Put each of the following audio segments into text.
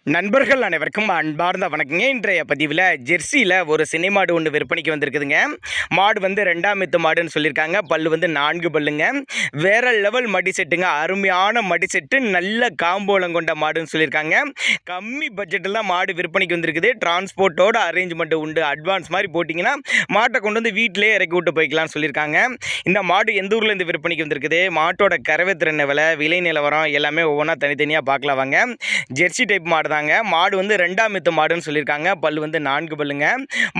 நண்பர்கள் அனைவருக்கும் அன்பார்ந்த வணக்கங்க. இன்றைய பதிவில் ஜெர்சியில் ஒரு சினை மாடு ஒன்று விற்பனைக்கு வந்திருக்குதுங்க. மாடு வந்து 2ஆம் மெத்து மாடுன்னு சொல்லியிருக்காங்க. பல்லு வந்து 4 பல்லுங்க. வேற லெவல் மடி செட்டுங்க. அருமையான மடி செட்டு, நல்ல காம்போலம் கொண்ட மாடுன்னு சொல்லியிருக்காங்க. கம்மி பட்ஜெட்டில் தான் மாடு விற்பனைக்கு வந்திருக்குது. டிரான்ஸ்போர்ட்டோட அரேஞ்ச்மெண்ட் உண்டு. அட்வான்ஸ் மாதிரி போட்டிங்கன்னா மாட்டை கொண்டு வந்து வீட்டிலே இறக்கி விட்டு போய்க்கலாம்னு சொல்லியிருக்காங்க. இந்த மாடு எந்த ஊரில் இருந்து விற்பனைக்கு வந்திருக்குது, மாட்டோட கறவை திறன் விலை நிலவரம் எல்லாமே ஒவ்வொன்றா தனித்தனியாக பார்க்கலாம் வாங்க. ஜெர்சி டைப் மாடு தாங்க. மாடு வந்து 2ஆம் மெத்து மாடுன்னு சொல்லியிருக்காங்க. பல்லு வந்து 4 பல்லுங்க.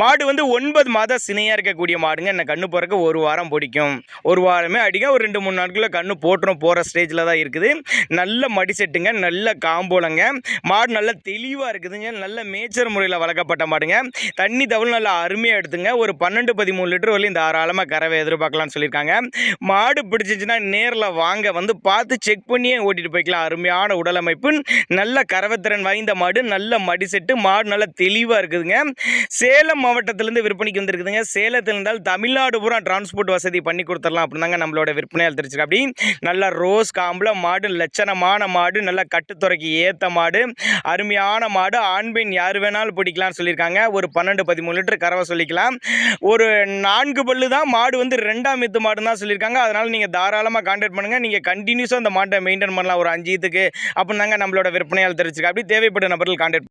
மாடு வந்து 9 மாத சினையாக இருக்கக்கூடிய மாடுங்க. என்ன கண்ணு போறக்கு ஒரு வாரம் பிடிக்கும். ஒரு வாரமே அடிக்க ஒரு 2-3 நாட்களில் கண்ணு போட்டுரும் போகிற ஸ்டேஜில் தான் இருக்குது. நல்ல மடி செட்டுங்க, நல்ல காம்போலங்க. மாடு நல்ல தெளிவாக இருக்குதுங்க. நல்ல மேய்ச்சல் முறையில் வளர்க்கப்பட்ட மாடுங்க. தண்ணி தவள் நல்லா அருமையாக எடுத்துங்க. ஒரு 12-13 லிட்டர் வரலையும் தாராளமாக கறவை எதிர்பார்க்கலாம்னு சொல்லியிருக்காங்க. மாடு பிடிச்சிச்சுன்னா நேரில் வாங்க, வந்து பார்த்து செக் பண்ணியே ஓட்டிட்டு போய்க்கலாம். அருமையான உடல் அமைப்பு, நல்ல கறவைத்திறன் வாய்ந்த மாடு, நல்ல மடி செட்டு. மாடு நல்ல தெளிவாக இருக்குதுங்க. சேலம் மாவட்டத்திலேருந்து விற்பனைக்கு வந்திருக்குதுங்க. சேலத்தில் இருந்தால் தமிழ்நாடு பூரா டிரான்ஸ்போர்ட் வசதி பண்ணி கொடுத்துடலாம் அப்படின்னாங்க நம்மளோட விற்பனையால் தெரிஞ்சுக்க. அப்படி நல்ல ரோஸ் காம்பில் மாடு, லட்சணமான மாடு, நல்ல கட்டுத்துறைக்கு ஏற்ற மாடு, அருமையான மாடு. ஆண் பெண் யார் வேணாலும் பிடிக்கலாம்னு சொல்லியிருக்காங்க. ஒரு 12-13 லிட்டர் கறவை சொல்லிக்கலாம். ஒரு 4 பல்லு தான். மாடு வந்து 2ஆம் மெத்து மாடு தான் சொல்லியிருக்காங்க. அதனால் நீங்கள் தாராளமாக கான்டாக்ட் பண்ணுங்கள். நீங்கள் கண்டினியூஸாக அந்த மாட்டை மெயின்டைன் பண்ணலாம் ஒரு 5 இதுக்கு அப்படின்னாங்க நம்மளோட விற்பனையால் தெரிஞ்சுக்க. அப்படி தேவைப்பட்ட நபர்கள் கான்டாக்ட்